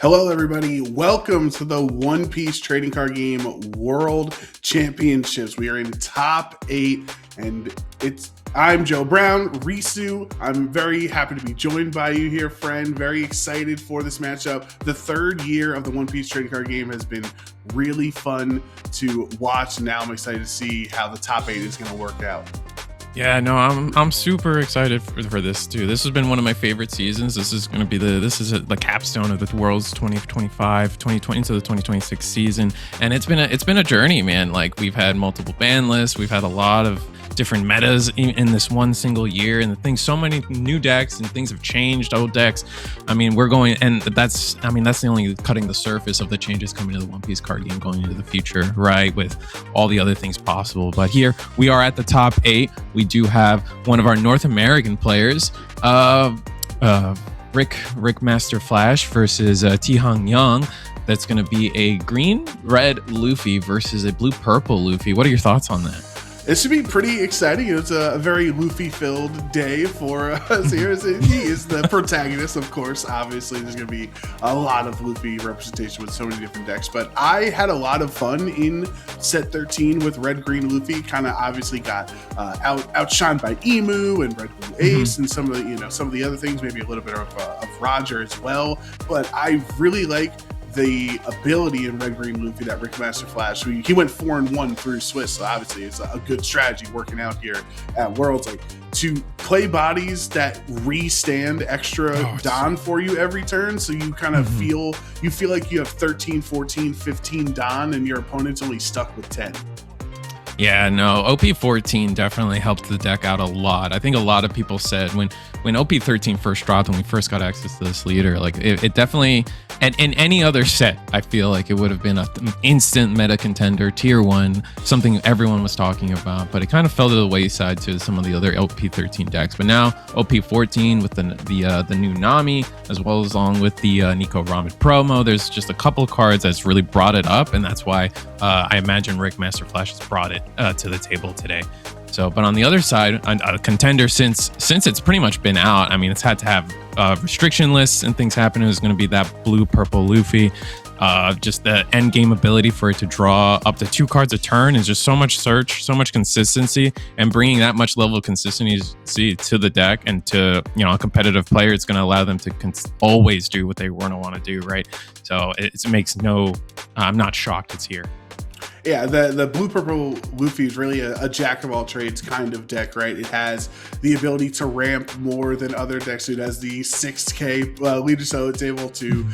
Hello, everybody. Welcome to the One Piece Trading Card Game World Championships. We are in top 8, and I'm Joe Brown, Risu. I'm very happy to be joined by you here, friend. Very excited for this matchup. The third year of the One Piece Trading Card Game has been really fun to watch. Now I'm excited to see how the top 8 is going to work out. Yeah, no, I'm super excited for this too. This has been one of my favorite seasons. This is going to be the capstone of the World's 2025, 2020 to the 2026 season, and it's been a journey, man. Like, we've had multiple ban lists, we've had a lot of different metas in this one single year, and so many new decks and things have changed. Old decks, I mean, that's the only cutting the surface of the changes coming to the One Piece card game going into the future, right? With all the other things possible. But here we are at the top 8. We do have one of our North American players, Ricmasterflash versus Yong. That's going to be a green-red Luffy versus a blue-purple Luffy. What are your thoughts on that? It should be pretty exciting. It's a very Luffy-filled day for us here. He is the protagonist, of course. Obviously, there's going to be a lot of Luffy representation with so many different decks. But I had a lot of fun in set 13 with red-green Luffy. Kind of obviously got outshined by Emu and red blue Ace and some of the other things. Maybe a little bit of Roger as well. But I really like the ability in red-green Luffy that Ricmasterflash, he went 4-1 through Swiss, so obviously it's a good strategy working out here at Worlds. Like, to play bodies that re-stand extra Don for you every turn, so you kind of feel like you have 13, 14, 15 Don and your opponent's only stuck with 10. Yeah, no, OP14 definitely helped the deck out a lot. I think a lot of people said when OP13 first dropped, when we first got access to this leader, like it definitely, and in any other set, I feel like it would have been an instant meta contender, tier 1, something everyone was talking about, but it kind of fell to the wayside to some of the other OP13 decks. But now OP14 with the new Nami, as well as along with the Nico Ramen promo, there's just a couple cards that's really brought it up, and that's why I imagine Ricmasterflash has brought it to the table today. So, but on the other side, a contender since it's pretty much been out. I mean, it's had to have restriction lists and things happen. It was going to be that blue-purple Luffy. Just the end game ability for it to draw up to 2 cards a turn is just so much search, so much consistency, and bringing that much level of consistency to the deck and to a competitive player, it's going to allow them to always do what they want to do, right? So it makes I'm not shocked it's here. Yeah, the blue-purple Luffy is really a jack-of-all-trades kind of deck, right? It has the ability to ramp more than other decks. It has the 6K leader, so it's able to,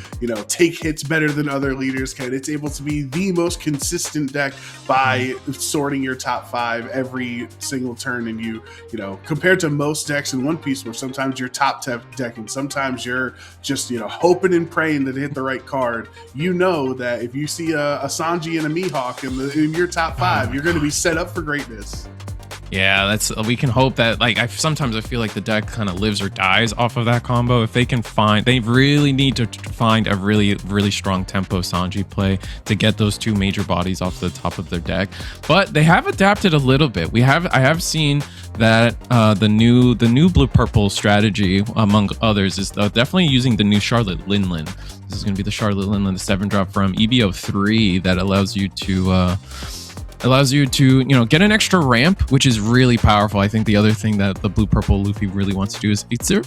take hits better than other leaders can. It's able to be the most consistent deck by sorting your top 5 every single turn. And you compared to most decks in One Piece, where sometimes you're top deck and sometimes you're just, hoping and praying that hit the right card, that if you see a Sanji and a Mihawk in your top 5, you're going to be set up for greatness. Yeah, we can hope that, like, sometimes I feel like the deck kind of lives or dies off of that combo. If they really need to find a really, really strong tempo Sanji play to get those 2 major bodies off the top of their deck. But they have adapted a little bit. I have seen that the new blue-purple strategy, among others, is definitely using the new Charlotte Linlin. This is going to be the Charlotte Linlin, the 7-drop from EBO3 that allows you to get an extra ramp, which is really powerful. I think the other thing that the blue-purple Luffy really wants to do is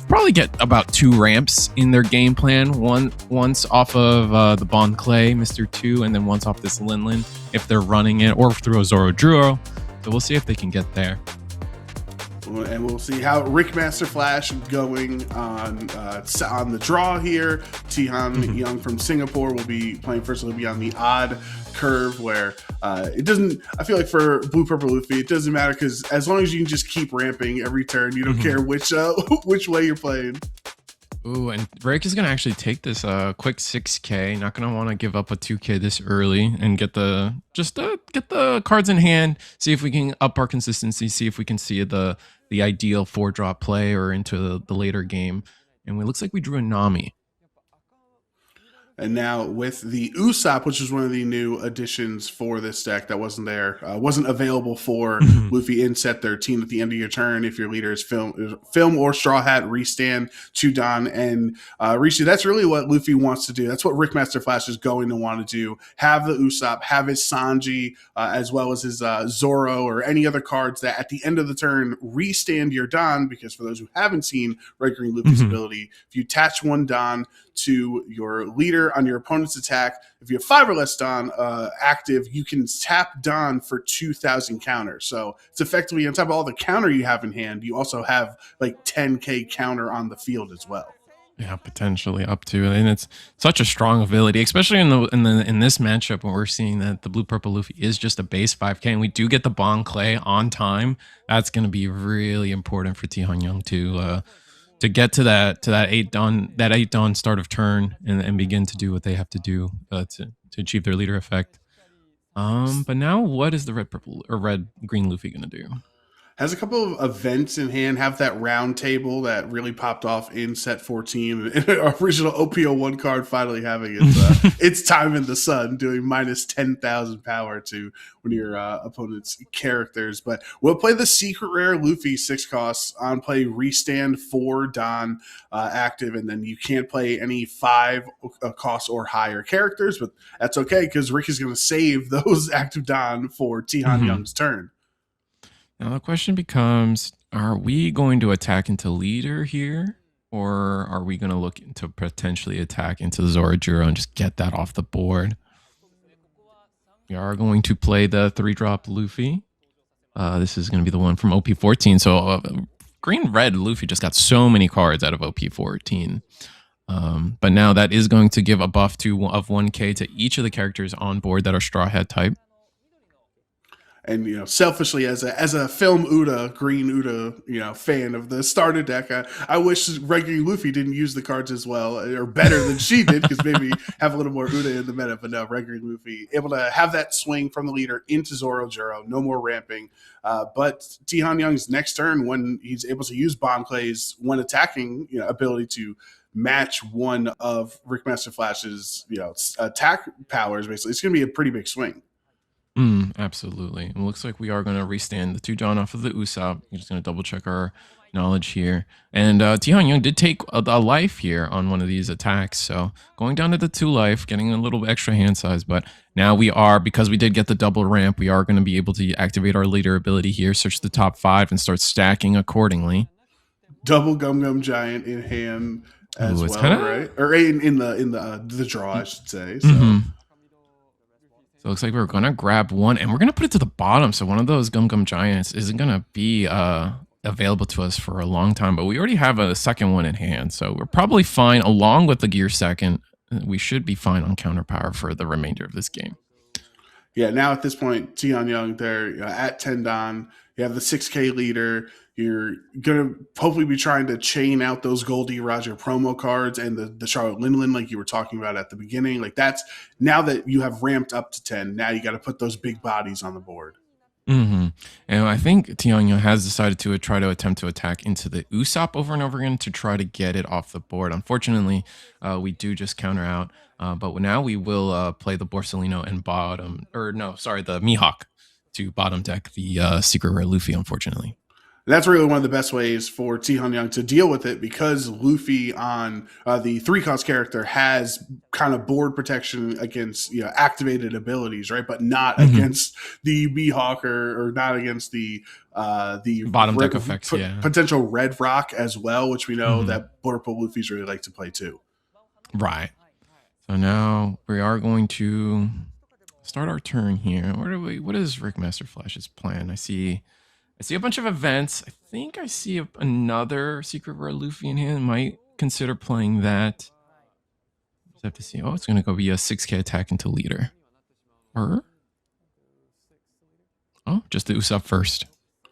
probably get about 2 ramps in their game plan. Once off of the Bon Clay, Mr. 2, and then once off this Linlin if they're running it, or through a Zoro Druro. So we'll see if they can get there. And we'll see how Ricmasterflash going on the draw here. Yong from Singapore will be playing first. He'll be on the odd curve, where it doesn't. I feel like for Blue Purple Luffy, it doesn't matter, because as long as you can just keep ramping every turn, you don't care which way you're playing. Ooh, and Rick is going to actually take this quick 6K. Not going to want to give up a 2K this early and get the cards in hand. See if we can up our consistency. See if we can see the ideal 4-drop play or into the later game. And it looks like we drew a Nami. And now with the Usopp, which is one of the new additions for this deck that wasn't available for Luffy in set 13 at the end of your turn. If your leader is film or Straw Hat, restand to Don and Rishi. That's really what Luffy wants to do. That's what Ricmasterflash is going to want to do. Have the Usopp, have his Sanji, as well as his Zoro or any other cards that at the end of the turn restand your Don. Because for those who haven't seen Red Green Luffy's ability, if you attach one Don to your leader on your opponent's attack, if you have 5 or less Don active, you can tap Don for 2,000 counters. So it's effectively on top of all the counter you have in hand, you also have like 10k counter on the field as well. Yeah, potentially up to, and it's such a strong ability, especially in this matchup when we're seeing that the blue purple Luffy is just a base 5k, and we do get the Bon Clay on time. That's going to be really important for Tihan Young to get to that 8 dawn start of turn and begin to do what they have to do to achieve their leader effect. But now what is the red purple or red green Luffy going to do? Has a couple of events in hand, have that round table that really popped off in set 14. Original OP01 card finally having its time in the sun, doing minus 10,000 power to one of your opponent's characters. But we'll play the secret rare Luffy 6 costs on play, restand 4 Don active, and then you can't play any 5 cost or higher characters, but that's okay because Rick is going to save those active Don for Tihan Young's turn. Now the question becomes, are we going to attack into leader here? Or are we going to look to potentially attack into Zorajiro and just get that off the board? We are going to play the 3-drop Luffy. This is going to be the one from OP14. So green-red Luffy just got so many cards out of OP14. But now that is going to give a buff of 1k to each of the characters on board that are Straw Hat type. And selfishly, as a film Uda, green Uda, fan of the starter deck, I wish regular Luffy didn't use the cards as well or better than she did, because maybe have a little more Uda in the meta. But no, regular Luffy able to have that swing from the leader into Zorojiro, no more ramping. But Tihan Young's next turn, when he's able to use Bon Clay's when attacking ability to match one of Ricmasterflash's attack powers, basically, it's going to be a pretty big swing. Absolutely. It looks like we are going to restand the 2 John off of the Usopp. We're just going to double check our knowledge here. And Tihan Young did take a life here on one of these attacks. So going down to the 2 life, getting a little extra hand size. But now we are, because we did get the double ramp, we are going to be able to activate our leader ability here, search the top 5, and start stacking accordingly. Double Gum Gum Giant in hand as well, right? Or in the draw, I should say. So. So it looks like we're going to grab one, and we're going to put it to the bottom. So one of those Gum Gum Giants isn't going to be available to us for a long time, but we already have a second one in hand. So we're probably fine along with the Gear Second. We should be fine on counter power for the remainder of this game. Yeah, now at this point, Tihan Young, they're at 10 Don. You have the 6K leader. You're going to hopefully be trying to chain out those Goldie Roger promo cards and the Charlotte Linlin, like you were talking about at the beginning. Like that's, now that you have ramped up to 10, now you got to put those big bodies on the board. And I think Tihan Young has decided to try to attempt to attack into the Usopp over and over again to try to get it off the board. Unfortunately, we do just counter out. But now we will play the Borsellino and the Mihawk to bottom deck the Secret Rare Luffy, unfortunately. And that's really one of the best ways for Tihan Young to deal with it, because Luffy on the 3-cost character has kind of board protection against activated abilities, right? But not against the Mihawk or not against the bottom deck effects, potential Red Rock as well, which we know that Purple Luffy's really like to play too. Right. So now we are going to start our turn here. What is Ricmasterflash's plan? I see a bunch of events. I think I see another Secret Rare Luffy in hand. Might consider playing that. Just have to see. Oh, it's going to go be a 6k attack into leader. Just the Usopp first.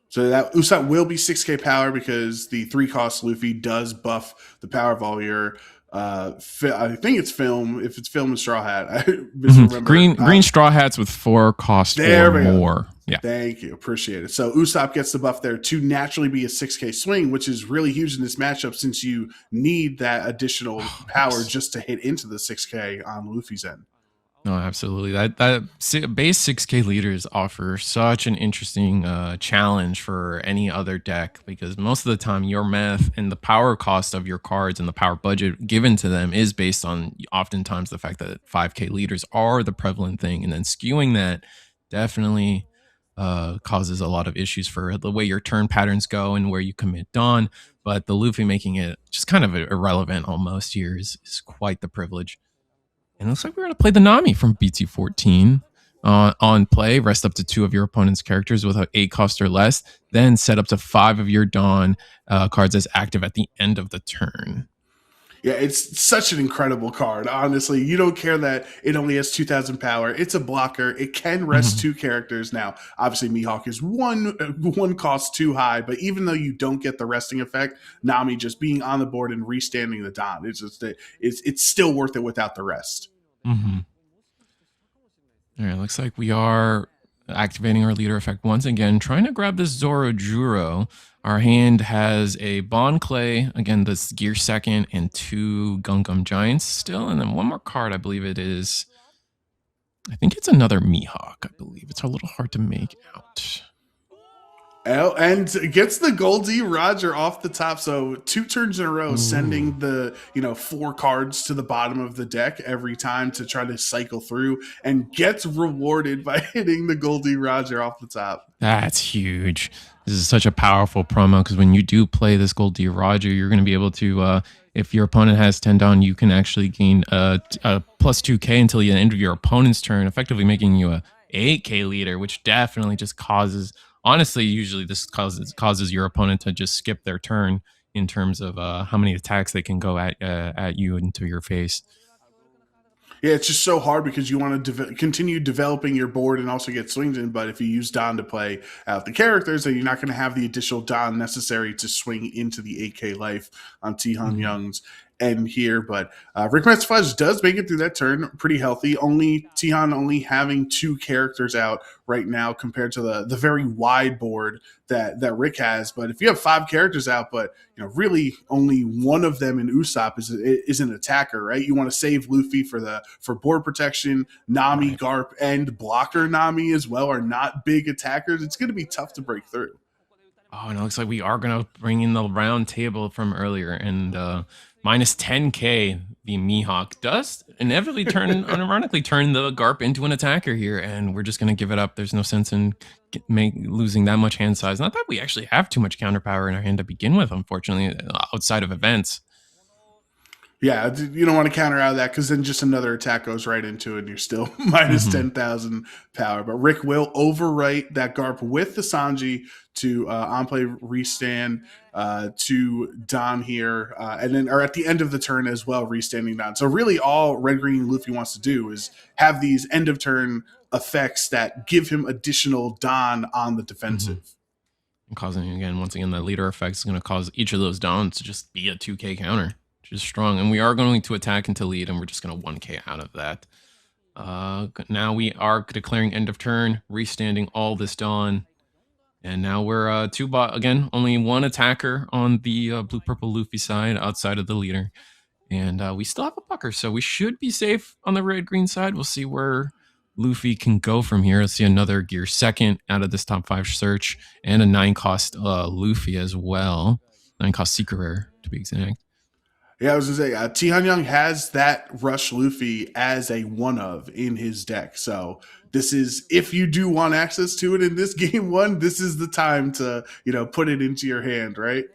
So that Usopp will be 6k power, because the 3-cost Luffy does buff the power of all your I think it's film. If it's film and straw hat, I misremember. Green straw hats with 4 cost or There we go. more. Yeah. Thank you. Appreciate it. So Usopp gets the buff there to naturally be a 6K swing, which is really huge in this matchup since you need that additional power just to hit into the 6K on Luffy's end. No, absolutely. Base 6K leaders offer such an interesting challenge for any other deck because most of the time your math and the power cost of your cards and the power budget given to them is based on oftentimes the fact that 5K leaders are the prevalent thing, and then skewing that definitely causes a lot of issues for the way your turn patterns go and where you commit Dawn. But the Luffy making it just kind of irrelevant almost here is quite the privilege. And it looks like we're going to play the Nami from BT14 on play. Rest up to 2 of your opponent's characters with an 8 cost or less. Then set up to 5 of your Dawn cards as active at the end of the turn. Yeah, it's such an incredible card. Honestly, you don't care that it only has 2,000 power. It's a blocker. It can rest 2 characters. Now, obviously, Mihawk is one cost too high, but even though you don't get the resting effect, Nami just being on the board and restanding the Don, it's still worth it without the rest. Mm-hmm. All right, looks like we are activating our leader effect once again, trying to grab this Zorojuro. Our hand has a Bon Clay, again, this Gear Second, and 2 Gungam Giants still, and then one more card, I believe it is. I think it's another Mihawk, I believe. It's a little hard to make out. And gets the Goldie Roger off the top. So 2 turns in a row, sending the 4 cards to the bottom of the deck every time to try to cycle through, and gets rewarded by hitting the Goldie Roger off the top. That's huge. This is such a powerful promo because when you do play this Goldie Roger, you're going to be able to, if your opponent has 10 Dawn, you can actually gain a plus 2K until the end of your opponent's turn, effectively making you a 8K leader, which definitely just causes. Honestly, usually this causes your opponent to just skip their turn in terms of how many attacks they can go at you into your face. Yeah, it's just so hard because you want to continue developing your board and also get swings in. But if you use Don to play out the characters, then you're not going to have the additional Don necessary to swing into the 8K life on Tihan Young's end here. But Ricmasterflash does make it through that turn pretty healthy. Tihan only having 2 characters out right now compared to the very wide board that Rick has. But if you have 5 characters out, but really only one of them in Usopp is an attacker, right? You want to save Luffy for board protection. Nami, right. Garp, and blocker Nami as well are not big attackers. It's going to be tough to break through. Oh, and it looks like we are going to bring in the round table from earlier, and minus 10K, the Mihawk does inevitably unironically turn the Garp into an attacker here, and we're just going to give it up. There's no sense in losing that much hand size. Not that we actually have too much counter power in our hand to begin with, unfortunately, outside of events. Yeah, you don't want to counter out of that because then just another attack goes right into it and you're still minus 10,000 power. But Rick will overwrite that Garp with the Sanji to on-play restand to Don here. And then, or at the end of the turn as well, restanding Don. So really all Red Green Luffy wants to do is have these end of turn effects that give him additional Don on the defensive. And causing, once again, that leader effect is going to cause each of those Dons to just be a 2K counter. Which is strong, and we are going to attack into lead, and we're just going to 1K out of that. Now we are declaring end of turn, restanding all this Dawn, and now we're again, only 1 attacker on the blue-purple Luffy side outside of the leader, and we still have a pucker, so we should be safe on the red-green side. We'll see where Luffy can go from here. Let's see another Gear Second out of this top 5 search, and a 9-cost Luffy as well. 9-cost Secret Rare, to be exact. Yeah, I was going to say, Tihan Young has that Rush Luffy as a one-of in his deck. So this is, if you do want access to it in this game 1, this is the time to, put it into your hand, right?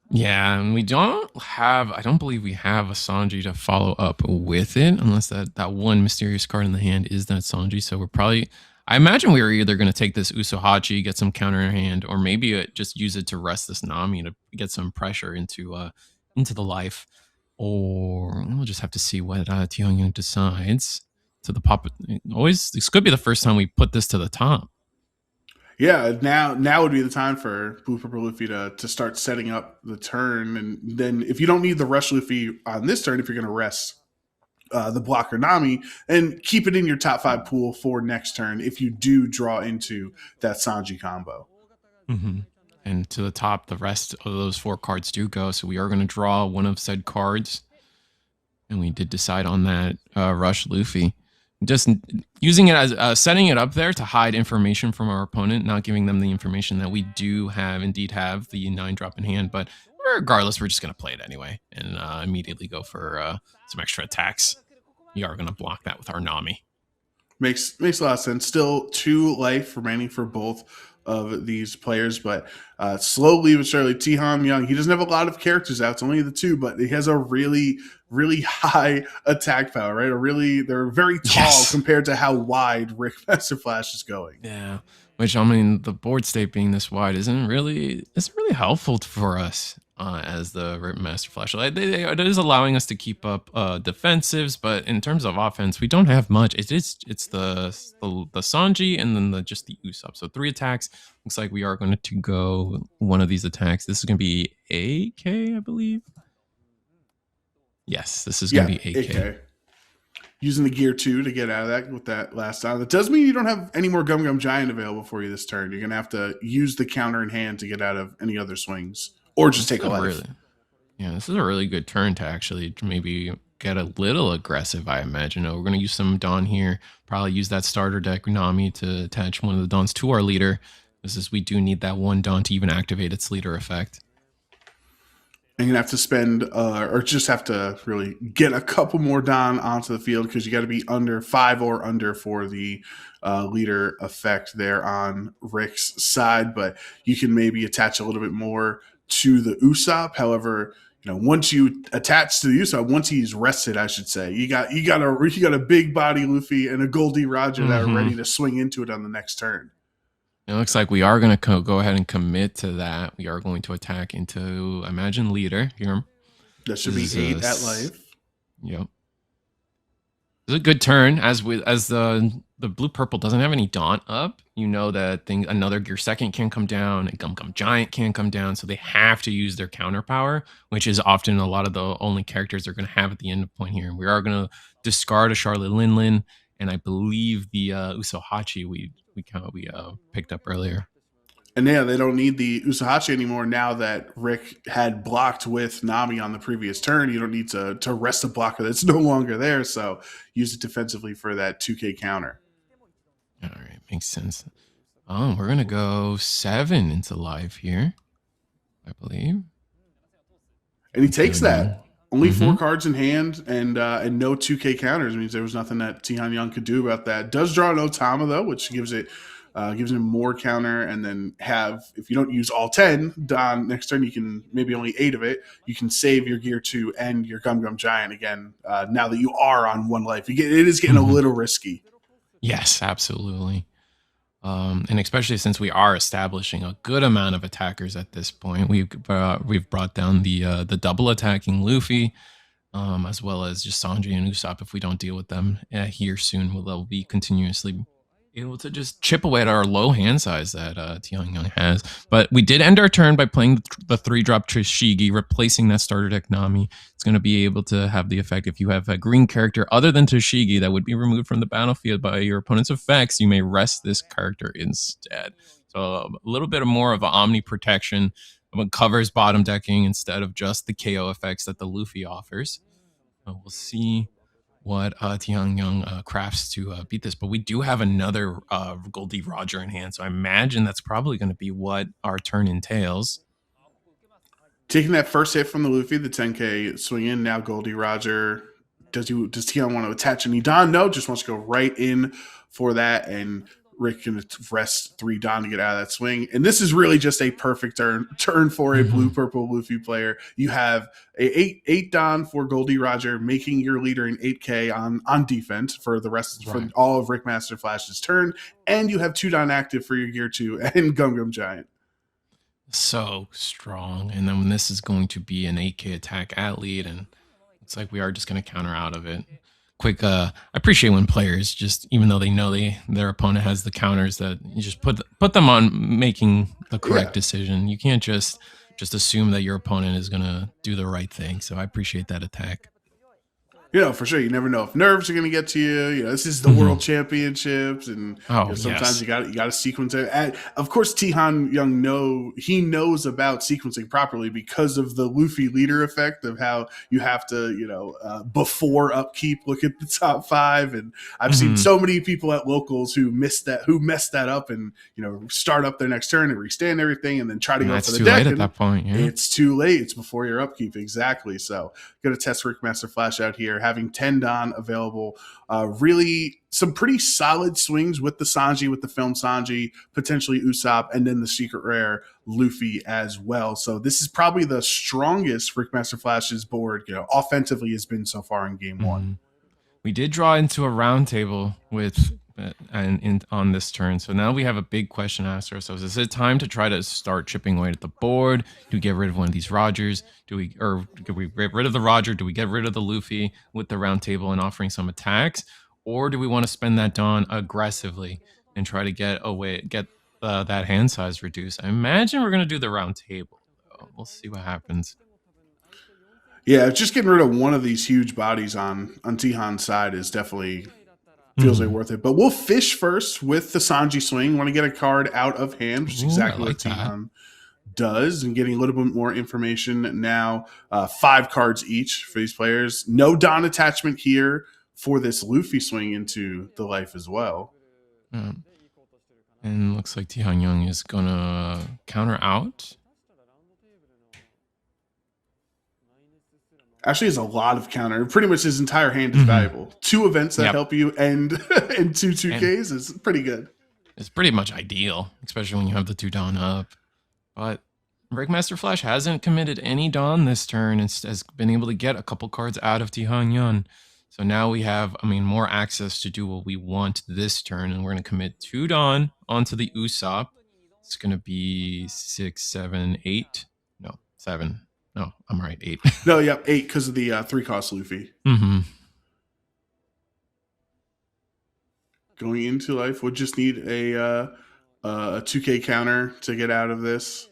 Yeah, and I don't believe we have a Sanji to follow up with it, unless that one mysterious card in the hand is that Sanji. So we're probably, I imagine we were either going to take this Usohachi, get some counter in hand, or maybe just use it to rest this Nami to get some pressure into the life. Or we'll just have to see what Tihan decides to the pop. This could be the first time we put this to the top. Yeah, now would be the time for Blue Purple Luffy to start setting up the turn, and then if you don't need the rush Luffy on this turn, if you're going to rest the blocker Nami, and keep it in your top 5 pool for next turn if you do draw into that Sanji combo. Mm-hmm. And to the top, the rest of those 4 cards do go. So we are going to draw one of said cards. And we did decide on that Rush Luffy. Just using it as setting it up there to hide information from our opponent, not giving them the information that we do indeed have the 9-drop in hand. But regardless, we're just going to play it anyway and immediately go for some extra attacks. We are going to block that with our Nami. Makes a lot of sense. Still 2 life remaining for both of these players, but slowly but surely, Tihan Young, he doesn't have a lot of characters out. It's only the 2, but he has a really, really high attack power, right? They're very tall compared to how wide Ricmasterflash is going. Yeah, which I mean, the board state being this wide isn't really helpful for us as the Ricmasterflash. It is allowing us to keep up defensives, but in terms of offense, we don't have much. It's the Sanji and then just the Usopp. So 3 attacks. Looks like we are going to go one of these attacks. This is going to be AK, I believe. Yes, this is going to be AK. Using the gear 2 to get out of that with that last time. That does mean you don't have any more Gum Gum Giant available for you this turn. You're going to have to use the counter in hand to get out of any other swings. Or just take a life. This is a really good turn to actually maybe get a little aggressive, I imagine. We're going to use some Dawn here. Probably use that starter deck Nami to attach one of the Dawns to our leader. We do need that one Dawn to even activate its leader effect. And you're going to have to spend, or just have to really get a couple more Dawn onto the field because you got to be under 5 or under for the leader effect there on Rick's side. But you can maybe attach a little bit more to the Usopp. However, once you attach to the Usopp, once he's rested, I should say, you got a big body Luffy and a Goldie Roger that are ready to swing into it on the next turn. It looks like we are going to go ahead and commit to that. We are going to attack into, imagine, leader here. That should be 8 at life. Yep. It's a good turn as the blue purple doesn't have any Daunt up. You know that another Gear Second can come down, and Gum Gum Giant can come down, so they have to use their counter power, which is often a lot of the only characters they're going to have at the end of point here. And we are going to discard a Charlotte Linlin, and I believe the Usohachi we picked up earlier. And yeah, they don't need the Usohachi anymore now that Rick had blocked with Nami on the previous turn. You don't need to rest a blocker that's no longer there, so use it defensively for that 2K counter. All right, makes sense. We're going to go 7 into live here, I believe. And he takes that. Only 4 cards in hand and no 2K counters. It means there was nothing that Tihan Young could do about that. Does draw an Otama, though, which gives him more counter, and then if you don't use all 10, Don, next turn you can maybe only 8 of it. You can save your Gear 2 and your Gum Gum Giant again now that you are on 1 life. It is getting a little risky. Yes, absolutely. And especially since we are establishing a good amount of attackers at this point, we've brought down the double attacking Luffy, as well as just Sanji and Usopp. If we don't deal with them here soon, they'll be continuously able to just chip away at our low hand size that Tihan Young has. But we did end our turn by playing the 3-drop Trishigi, replacing that starter deck Nami. It's going to be able to have the effect if you have a green character other than Trishigi that would be removed from the battlefield by your opponent's effects, you may rest this character instead. So a little bit more of an omni protection. It covers bottom decking instead of just the KO effects that the Luffy offers. We'll see what Tihan Young crafts to beat this, but we do have another Goldie Roger in hand, so I imagine that's probably going to be what our turn entails. Taking that first hit from the Luffy, the 10K swing in, now Goldie Roger. Does Tihan want to attach any Don? No, just wants to go right in for that, and Rick can rest 3 Don to get out of that swing. And this is really just a perfect turn for a blue-purple Luffy player. You have a 8 Don for Goldie Roger, making your leader an 8K on defense for the rest for all of Ricmasterflash's turn, and you have 2 Don active for your Gear 2 and Gum Gum Giant. So strong. And then when this is going to be an 8K attack at lead, and it's like we are just going to counter out of it. quick. I appreciate when players just, even though they know their opponent has the counters, that you just put them on making the correct decision. You can't just assume that your opponent is gonna do the right thing. So I appreciate that attack. For sure, you never know if nerves are going to get to you. This is the World Championships, and sometimes you got to sequence it. And of course, Yong knows about sequencing properly because of the Luffy leader effect of how you have to, before upkeep, look at the top 5. And I've seen so many people at locals who messed that up, and start up their next turn and restand everything, and then try to go for the deck. It's too late at that point. Yeah. It's too late. It's before your upkeep, exactly. So, going to test Ricmasterflash out here. Having 10 Don available, really some pretty solid swings with the Sanji, with the film Sanji, potentially Usopp, and then the secret rare Luffy as well. So this is probably the strongest Ricmasterflash's board, offensively has been so far in game 1. We did draw into a round table with on this turn. So now we have a big question to ask ourselves. Is it time to try to start chipping away at the board? Do we get rid of one of these Rogers? Do we get rid of the Roger? Do we get rid of the Luffy with the round table and offering some attacks? Or do we want to spend that Dawn aggressively and try to get that hand size reduced? I imagine we're going to do the round table. We'll see what happens. Yeah, just getting rid of one of these huge bodies on Tihan's side is definitely feels like worth it. But we'll fish first with the Sanji swing. Want to get a card out of hand, which is exactly what Tihan does, and getting a little bit more information now. 5 cards each for these players. No Don attachment here for this Luffy swing into the life as well. And looks like Tihan Yong is going to counter out. Actually has a lot of counter. Pretty much his entire hand is valuable. 2 events that help you end in 2 2Ks is pretty good. It's pretty much ideal, especially when you have the 2 Dawn up. But Ricmasterflash hasn't committed any Dawn this turn and has been able to get a couple cards out of Tihan Yong. So now we have, more access to do what we want this turn, and we're going to commit 2 Dawn onto the Usopp. It's going to be 6, 7, 8. No, 7. No, I'm right. 8. No, yep, 8 because of the 3-cost Luffy. Going into life, we'll just need a 2K counter to get out of this.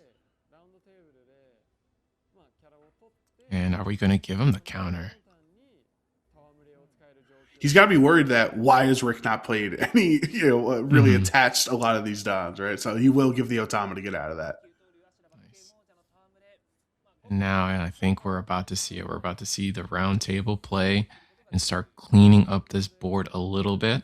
And are we going to give him the counter? He's got to be worried that why has Rick not played any, really attached a lot of these Dons, right? So he will give the Otama to get out of that. Now I think we're about to see it. We're about to see the round table play and start cleaning up this board a little bit.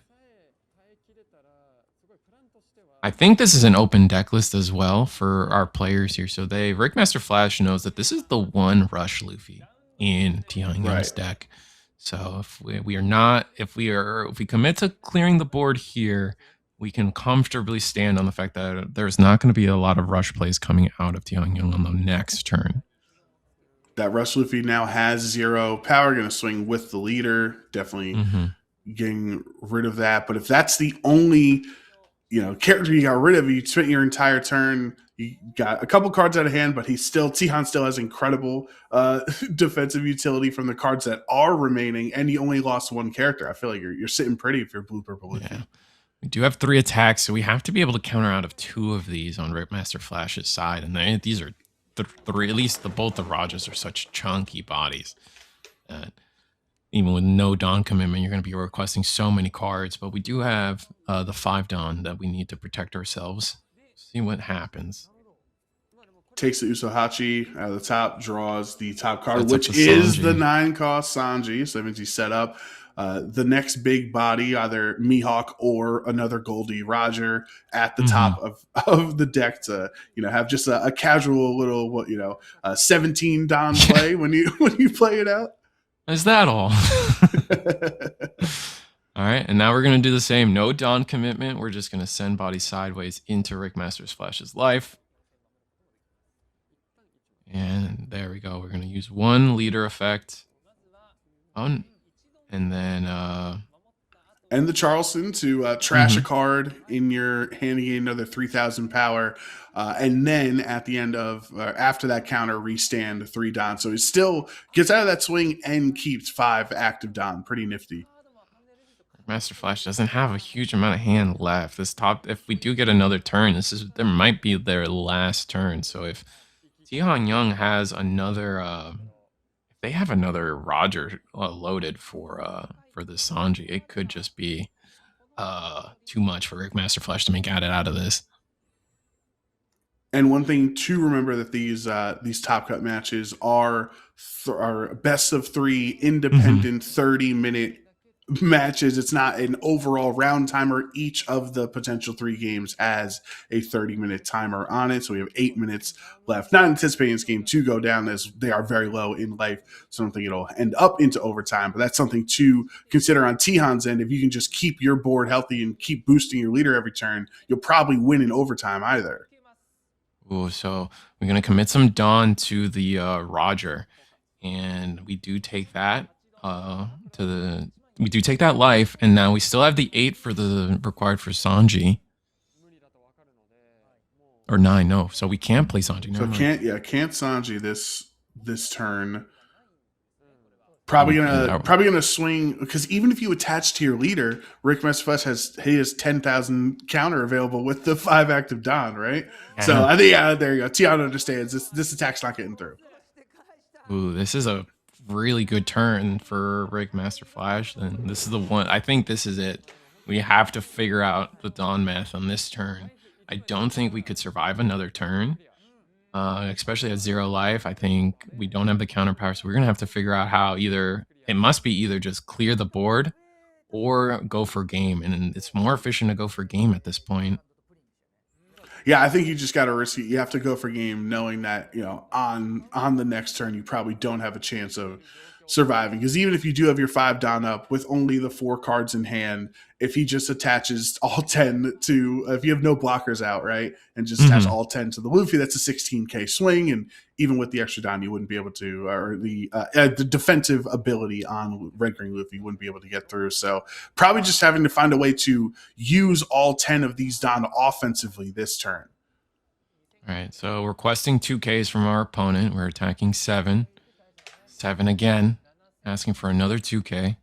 I think this is an open deck list as well for our players here. So Ricmasterflash knows that this is the one rush Luffy in Tihan Yong's deck. So if we commit to clearing the board here, we can comfortably stand on the fact that there's not going to be a lot of rush plays coming out of Tihan Yong on the next turn. That Rush Luffy now has 0 power, going to swing with the leader. Definitely getting rid of that. But if that's the only, character you got rid of, you spent your entire turn, you got a couple cards out of hand, but Tihan still has incredible defensive utility from the cards that are remaining, and you only lost 1 character. I feel like you're sitting pretty if you're Blue Purple Luffy. Yeah. We do have 3 attacks, so we have to be able to counter out of 2 of these on Ricmasterflash's side, and these are 3, at least both the Rajas are such chunky bodies that even with no Dawn commitment, you're going to be requesting so many cards. But we do have the 5 Dawn that we need to protect ourselves. See what happens. Takes the Usohachi out of the top, draws the top card, which is the 9-cost Sanji. So that means he's set up the next big body, either Mihawk or another Goldie Roger at the top of the deck to, have just a casual little, 17 Don play when you play it out. Is that all? All right, and now we're going to do the same. No Dawn commitment. We're just going to send body sideways into Ricmasterflash's life. And there we go. We're going to use 1 leader effect. And then and the Charleston to trash a card in your hand, gain another 3,000 power, and then at the end of after that counter, restand 3 Don. So he still gets out of that swing and keeps 5 active Don. Pretty nifty. Master Flash doesn't have a huge amount of hand left. This top, if we do get another turn, there might be their last turn. So if Tihan Young has another, if they have another Roger loaded for the Sanji, it could just be too much for Ricmasterflash to make out of this. And one thing to remember that these top cut matches are best of three independent 30-minute matches. It's not an overall round timer. Each of the potential three games has a 30-minute timer on it. So we have 8 minutes left. Not anticipating this game to go down as they are very low in life. So I don't think it'll end up into overtime, but that's something to consider on Tihan's end. If you can just keep your board healthy and keep boosting your leader every turn, you'll probably win in overtime either. Ooh, so we're gonna commit some Dawn to the Roger, and we do take that we do take that life, and now we still have the 8 for the required for Sanji. Or 9, no. So we can't play Sanji. So can't Sanji this turn. Probably gonna swing, because even if you attach to your leader, Ricmasterflash has 10,000 counter available with the 5 active Don, right? Yeah. So I think there you go. Tiana understands this attack's not getting through. Ooh, this is a really good turn for Ricmasterflash. And this is the one. I think this is it. We have to figure out the Dawn math on this turn. I don't think we could survive another turn. Especially at 0 life, I think we don't have the counter power, so we're gonna have to figure out how it must be either just clear the board or go for game, and it's more efficient to go for game at this point. Yeah, I think you just got to risk it. You have to go for game, knowing that on the next turn you probably don't have a chance of surviving. Because even if you do have your 5 Don up with only the 4 cards in hand, if he just attaches all 10 to, if you have no blockers out, right, and just attach all 10 to the Luffy, that's a 16k swing. And even with the extra Don, you wouldn't be able to, or the defensive ability on Red Green Luffy, you wouldn't be able to get through. So probably just having to find a way to use all 10 of these Don offensively this turn. All right, so requesting 2Ks from our opponent. We're attacking 7. 7 again, asking for another 2K.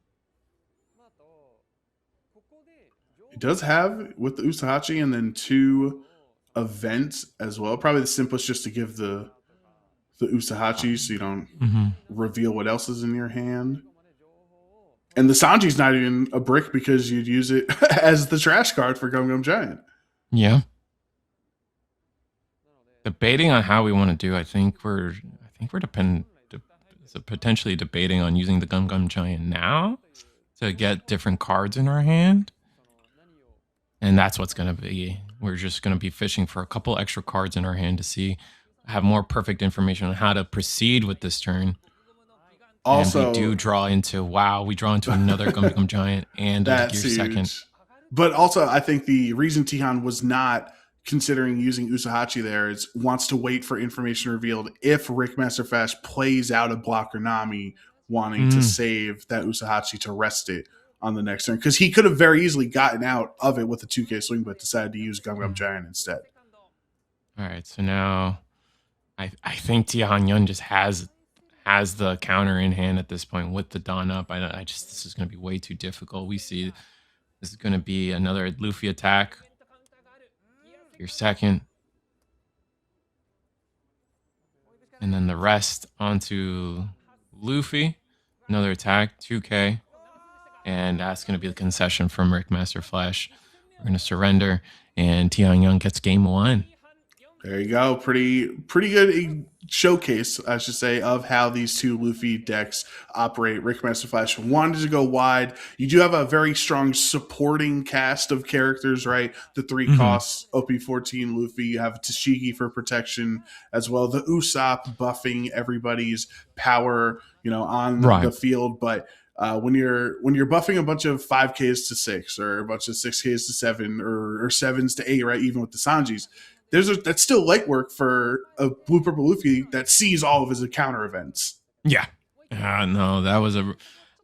It does have with the Usahachi and then 2 events as well. Probably the simplest just to give the Usahachi so you don't reveal what else is in your hand. And the Sanji's not even a brick because you'd use it as the trash card for Gum Gum Giant. Yeah. Debating on how we want to do. I think we're potentially debating on using the Gum Gum Giant now to get different cards in our hand. And that's what's going to be. We're just going to be fishing for a couple extra cards in our hand to have more perfect information on how to proceed with this turn. Also, and we draw into another Gum Gum Giant and a Gear second. But also, I think the reason Tihan was not considering using Usahachi there is wants to wait for information revealed if Ricmasterflash plays out a blocker Nami, wanting to save that Usahachi to rest it on the next turn, because he could have very easily gotten out of it with a 2K swing, but decided to use Gum Gum Giant instead. All right, so now I think Tihan Yun just has the counter in hand at this point with the Dawn up. This is going to be way too difficult. We see this is going to be another Luffy attack. Your second. And then the rest onto Luffy. Another attack, 2K. And that's going to be the concession from Ricmasterflash. We're going to surrender, and Tian Young gets game 1. There you go. Pretty good showcase, I should say, of how these two Luffy decks operate. Ricmasterflash wanted to go wide. You do have a very strong supporting cast of characters, right? The 3 costs, OP14 Luffy. You have Tashigi for protection as well. The Usopp buffing everybody's power, on the field. But when you're buffing a bunch of 5Ks to 6 or a bunch of 6Ks to 7 or 7s to 8, right? Even with the Sanjis, that's still light work for a Blue Purple Luffy that sees all of his counter events. Yeah. No, that was and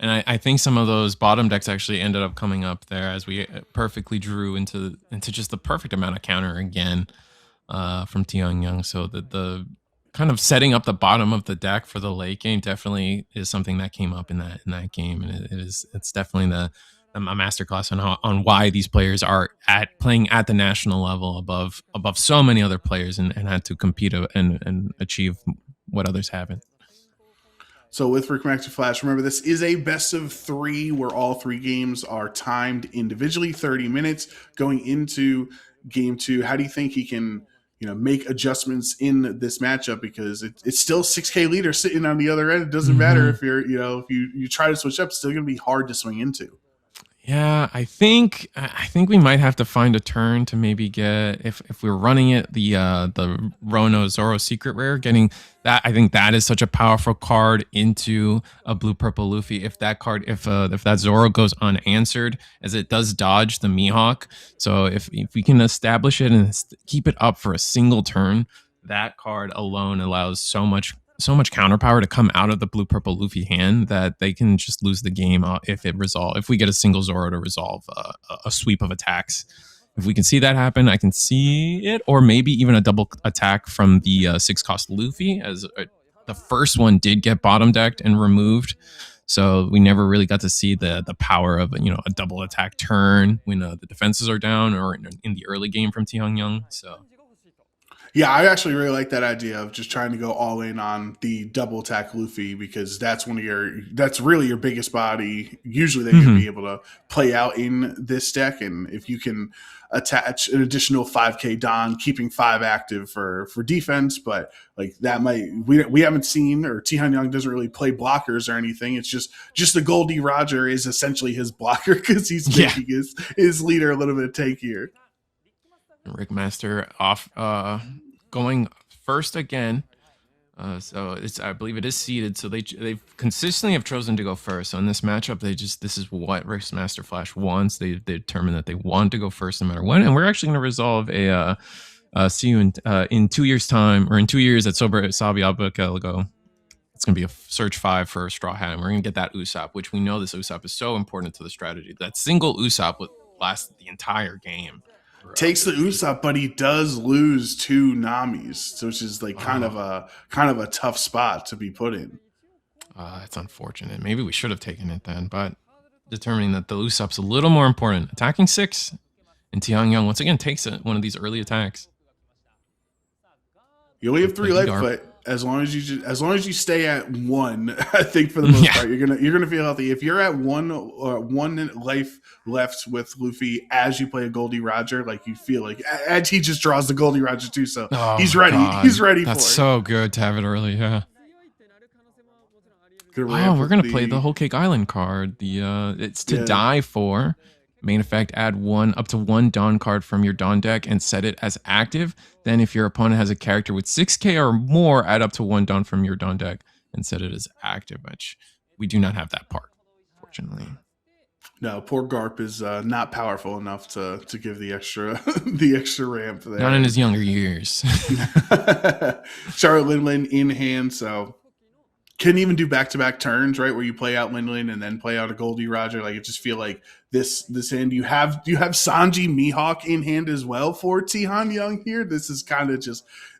I think some of those bottom decks actually ended up coming up there as we perfectly drew into just the perfect amount of counter again from Tian Young. So the kind of setting up the bottom of the deck for the late game definitely is something that came up in that game, and it's definitely a masterclass on why these players are playing at the national level above so many other players, and had to compete and achieve what others haven't. So with Ricmasterflash, remember this is a best of 3 where all 3 games are timed individually, 30 minutes going into game 2. How do you think he can, make adjustments in this matchup? Because it's still 6K leader sitting on the other end. It doesn't matter if you're, if you try to switch up, it's still going to be hard to swing into. Yeah, I think we might have to find a turn to maybe get, if we're running it, the Rono Zoro secret rare, getting that. I think that is such a powerful card into a blue purple Luffy. If that card, if that Zoro goes unanswered, as it does dodge the Mihawk, so if we can establish it and keep it up for a single turn, that card alone allows so much counter power to come out of the blue purple Luffy hand that they can just lose the game if we get a single Zoro to resolve a sweep of attacks. If we can see that happen, I can see it, or maybe even a double attack from the 6 cost Luffy, as the first one did get bottom decked and removed. So we never really got to see the power of a double attack turn when the defenses are down, or in the early game from Yong. So. Yeah, I actually really like that idea of just trying to go all in on the double attack Luffy, because that's really your biggest body. Usually they can be able to play out in this deck, and if you can attach an additional 5K Don, keeping 5 active for defense, but like that we haven't seen, or Tihan Young doesn't really play blockers or anything. It's just the Goldie Roger is essentially his blocker, because he's making his leader a little bit tankier. Rickmaster off going first again. So I believe it is seeded. So they consistently have chosen to go first. So in this matchup, this is what Ricmasterflash wants. They determined that they want to go first no matter what. And we're actually going to resolve see you in 2 years time, or in 2 years at Sabi Albuquerque. It's going to be a search 5 for a Straw Hat, and we're going to get that Usopp, which we know this Usopp is so important to the strategy. That single Usopp would last the entire game. Takes the Usopp, but he does lose 2 Namis, which is like kind of a tough spot to be put in. That's unfortunate. Maybe we should have taken it then, but determining that the Usopp's a little more important. Attacking 6, and Tihan Young once again takes one of these early attacks. You only have 3 life, but as long as you stay at 1, I think for the most part you're gonna feel healthy. If you're at 1 life left with Luffy as you play a Goldie Roger, like you feel like, and he just draws the Goldie Roger too, so he's ready. God. He's ready. That's for it. So good to have it early. Yeah. We're gonna play the Whole Cake Island card. It's to die for. Main effect, add up to 1 Dawn card from your Dawn deck and set it as active. Then if your opponent has a character with 6K or more, add up to 1 Dawn from your Dawn deck and set it as active, which we do not have that part, fortunately. No, poor Garp is not powerful enough to give the extra the extra ramp there. Not in his younger years. Charlotte Lin in hand, so can even do back-to-back turns, right? Where you play out Lin and then play out a Goldie Roger. Like, it just feel like this hand, you have Sanji Mihawk in hand as well for Tihan Young here. This is kind of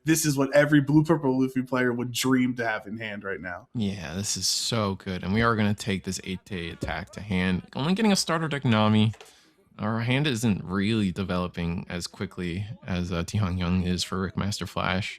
this is what every blue purple Luffy player would dream to have in hand right now. Yeah, this is so good. And we are going to take this 8-day attack to hand. Only getting a starter deck Nami. Our hand isn't really developing as quickly as Tihan Young is for Ricmasterflash.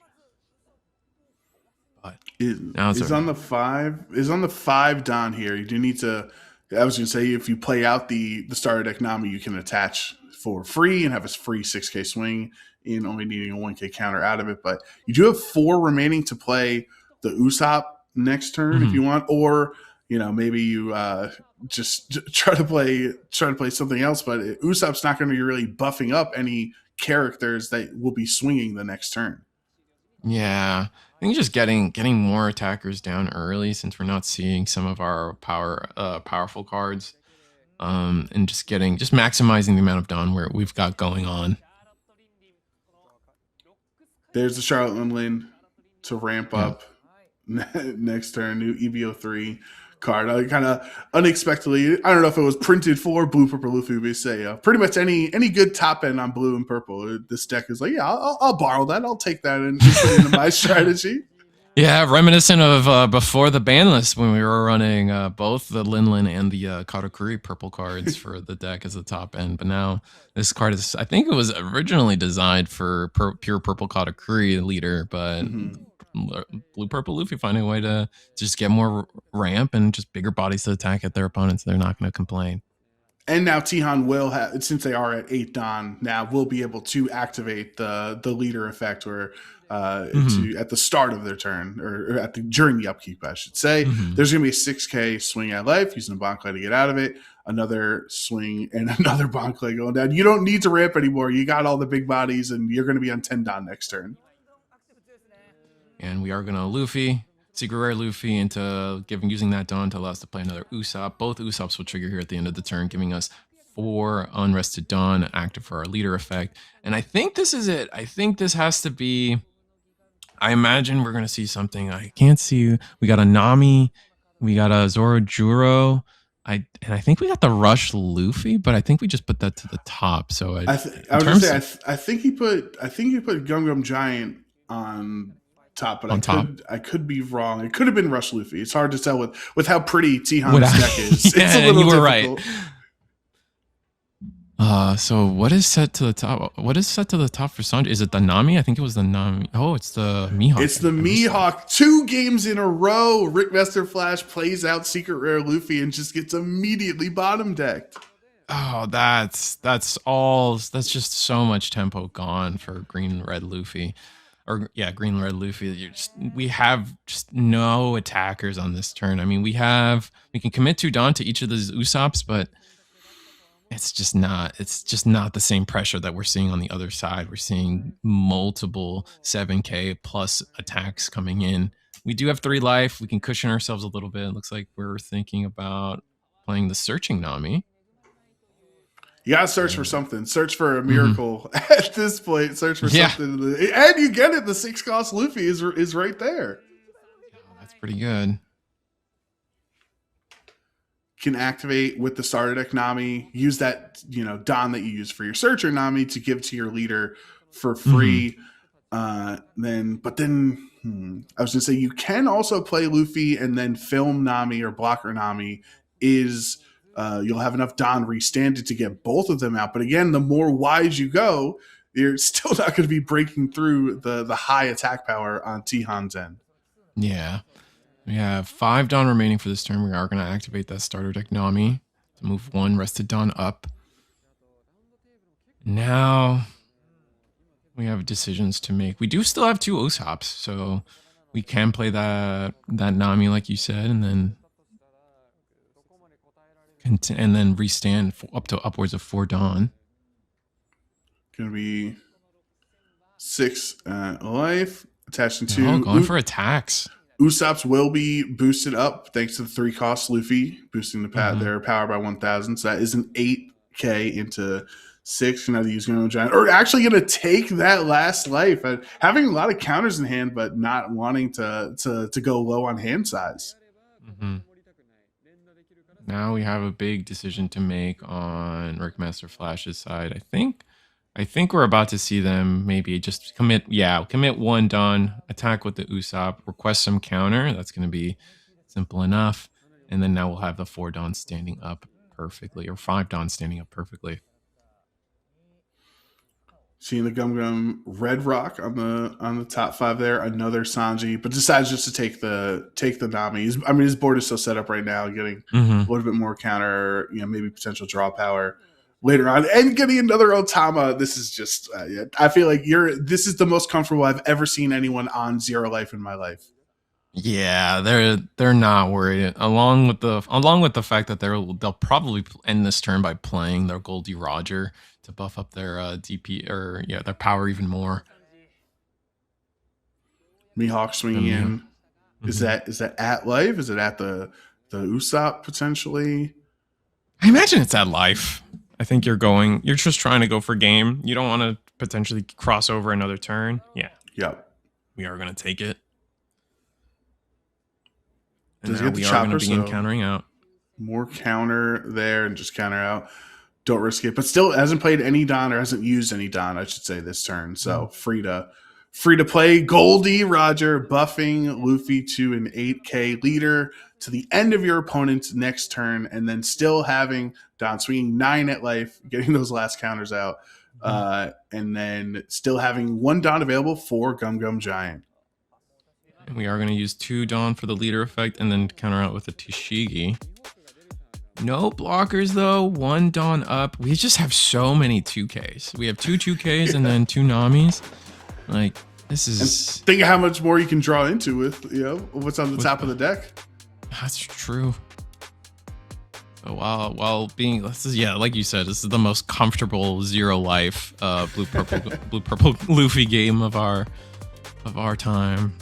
Is on the 5 Don here. You do need to. I was going to say, if you play out the starter deck Nami, you can attach for free and have a free 6K swing in only needing a 1K counter out of it. But you do have 4 remaining to play the Usopp next turn if you want, or maybe you just try to play something else. But Usopp's not going to be really buffing up any characters that will be swinging the next turn. Yeah, I think just getting more attackers down early, since we're not seeing some of our powerful cards, and just maximizing the amount of Dawn we've got going on. There's the Charlotte Lin to ramp up next turn. New EVO3 card. Kind of unexpectedly, I don't know if it was printed for blue purple Luffy. We say pretty much any good top end on blue and purple. This deck is like, I'll borrow that. I'll take that and just put it into my strategy. Yeah, reminiscent of before the ban list when we were running both the Linlin and the Katakuri purple cards for the deck as the top end. But now this card is, I think it was originally designed for pure purple Katakuri leader, but blue purple Luffy finding a way to just get more ramp and just bigger bodies to attack at their opponents. They're not going to complain. And now Tihan will have, since they are at 8 Don, now will be able to activate the leader effect where to at the start of their turn or during the upkeep, I should say. There's going to be a 6K swing at life using a Bankai to get out of it. Another swing and another Bankai going down. You don't need to ramp anymore. You got all the big bodies, and you're going to be on 10 Don next turn. And we are going to Luffy. Secret Rare Luffy into using that Dawn to allow us to play another Usopp. Both Usopps will trigger here at the end of the turn, giving us 4 Unrested Dawn active for our leader effect. And I think this is it. I think this has to be. I imagine we're going to see something. I can't see. We got a Nami. We got a Zorojuro. And I think we got the Rush Luffy, but I think we just put that to the top. So I was going to say, I think he put Gum Gum Giant on top, but I could be wrong. It could have been Rush Luffy. It's hard to tell with how pretty Tihan's deck is. Yeah, it's a little difficult. Right. So what is set to the top? What is set to the top for Sanji? Is it the Nami? I think it was the Nami. Oh, it's the Mihawk. It's the Mihawk. 2 games in a row. Ricmasterflash plays out Secret Rare Luffy and just gets immediately bottom decked. Oh, that's just so much tempo gone for Green Red Luffy. Green Red Luffy. We have just no attackers on this turn. I mean, we can commit 2 Dawn to each of these Usopps, but it's just not the same pressure that we're seeing on the other side. We're seeing multiple 7K plus attacks coming in. We do have 3 life. We can cushion ourselves a little bit. It looks like we're thinking about playing the Searching Nami. You gotta search for something. Search for a miracle at this point. Search for something, and you get it. The 6-cost Luffy is right there. Oh, that's pretty good. Can activate with the starter deck Nami. Use that Don that you use for your Searcher Nami to give to your leader for free. I was gonna say you can also play Luffy and then film Nami or blocker Nami. You'll have enough Don restanded to get both of them out. But again, the more wise you go, you're still not going to be breaking through the high attack power on Tihan's end. Yeah. We have 5 Dawn remaining for this turn. We are going to activate that starter deck Nami to move 1 Rested Dawn up. Now we have decisions to make. We do still have 2 Usopps, so we can play that Nami like you said, and then restand up to upwards of 4 Dawn. Gonna be 6 life attached to going for attacks. Usopps will be boosted up thanks to the 3-cost Luffy boosting their power by 1,000. So that is an 8K into 6. Now the using giant, or actually going to take that last life. Having a lot of counters in hand, but not wanting to go low on hand size. Now we have a big decision to make on Ricmasterflash's side. I think we're about to see them maybe just commit 1 Dawn, attack with the Usopp, request some counter. That's going to be simple enough. And then now we'll have the 4 Dawn standing up perfectly, or 5 Dawn standing up perfectly. Seeing the Gum Gum Red Rock on the top 5 there, another Sanji, but decides just to take the Nami. His board is so set up right now, getting a little bit more counter, maybe potential draw power later on, and getting another Otama. This is just, I feel like this is the most comfortable I've ever seen anyone on 0 life in my life. Yeah, they're not worried. Along with the fact that they'll probably end this turn by playing their Goldie Roger to buff up their DP their power even more. Mihawk swinging in. Is that at life? Is it at the Usopp potentially? I imagine it's at life. I think you're just trying to go for game. You don't want to potentially cross over another turn. Yeah. Yep. We are going to take it. And does he get the chopper? Begin countering out. More counter there and just counter out. Don't risk it. But still hasn't played any Don or hasn't used any Don, I should say, this turn. So free to Free to play, Goldie Roger buffing Luffy to an 8k leader to the end of your opponent's next turn, and then still having Don swinging 9 at life, getting those last counters out, and then still having 1 Don available for Gum Gum Giant. And we are going to use 2 Dawn for the leader effect and then counter out with a Tashigi. No blockers though, 1 Dawn up. We just have so many 2Ks. We have 2 2Ks and then 2 Namis. Like, this is... And think of how much more you can draw into with, what's on the top of the deck. That's true. So while being, like you said, this is the most comfortable 0 life blue purple Luffy game of our time.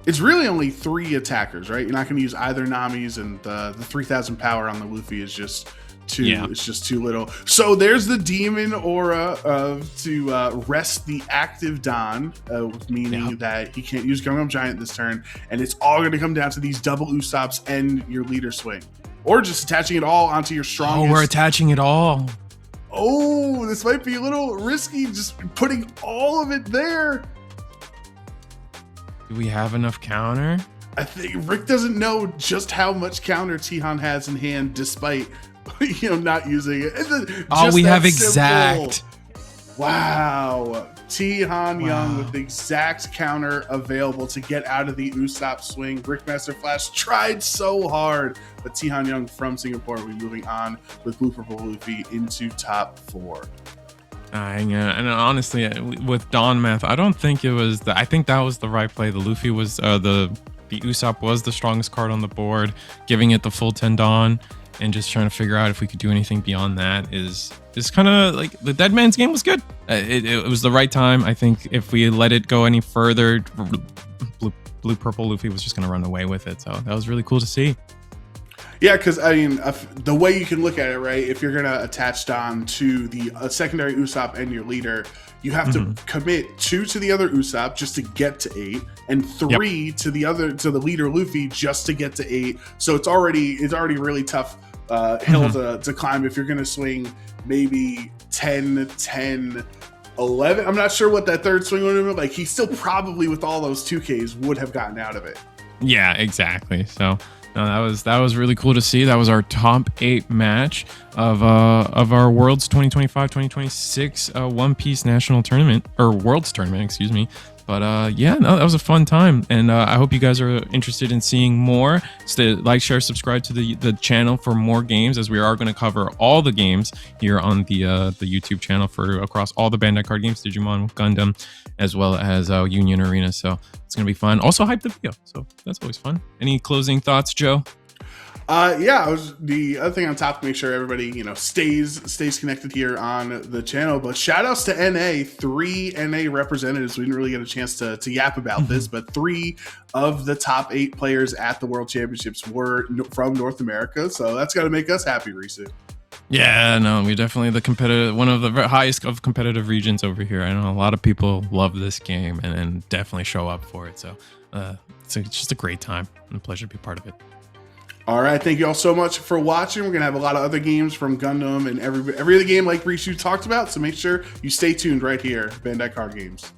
It's really only 3 attackers, right? You're not going to use either Namis, and the 3,000 power on the Luffy is just too. Yeah. It's just too little. So there's the demon aura to rest the active Don, meaning that he can't use Gum Gum Giant this turn, and it's all going to come down to these double Usops and your leader swing, or just attaching it all onto your strongest. Oh, we're attaching it all. Oh, this might be a little risky, just putting all of it there. Do we have enough counter? I think Rick doesn't know just how much counter Tihan has in hand, despite not using it. Oh, we have exact. Wow, Tihan Yong with the exact counter available to get out of the Usopp swing. Ricmasterflash tried so hard, but Tihan Yong from Singapore will be moving on with Blue Purple Luffy into top 4. Yeah, and honestly, with Dawn math, I don't think it was. I think that was the right play. The Luffy was the Usopp was the strongest card on the board. Giving it the full 10 Dawn and just trying to figure out if we could do anything beyond that is kind of like the Dead Man's Game was good. It was the right time. I think if we let it go any further, Blue Purple Luffy was just going to run away with it. So that was really cool to see. Yeah, because I mean, the way you can look at it, right? If you're gonna attach Don to the secondary Usopp and your leader, you have to commit 2 to the other Usopp just to get to 8, and 3 to the leader Luffy just to get to 8. So it's already really tough hill to climb if you're gonna swing maybe 10, 11. I'm not sure what that third swing would have been like. He still probably, with all those 2Ks, would have gotten out of it. Yeah, exactly. So. No, that was really cool to see. That was our top 8 match of our Worlds 2025-2026 One Piece National Tournament, or Worlds Tournament, excuse me. But that was a fun time, and I hope you guys are interested in seeing more. So like, share, subscribe to the channel for more games, as we are going to cover all the games here on the YouTube channel for across all the Bandai card games, Digimon, Gundam, as well as Union Arena. So it's going to be fun. Also hype the video, so that's always fun. Any closing thoughts, Joe? The other thing on top to make sure everybody stays connected here on the channel. But shout outs to NA, 3 NA representatives. We didn't really get a chance to yap about this, but 3 of the top 8 players at the World Championships were from North America, so that's got to make us happy, Risu. Yeah, no, we definitely one of the highest of competitive regions over here. I know a lot of people love this game and definitely show up for it. So it's just a great time and a pleasure to be part of it. All right, thank you all so much for watching. We're going to have a lot of other games from Gundam and every other game like Risu talked about, so make sure you stay tuned right here, Bandai Card Games.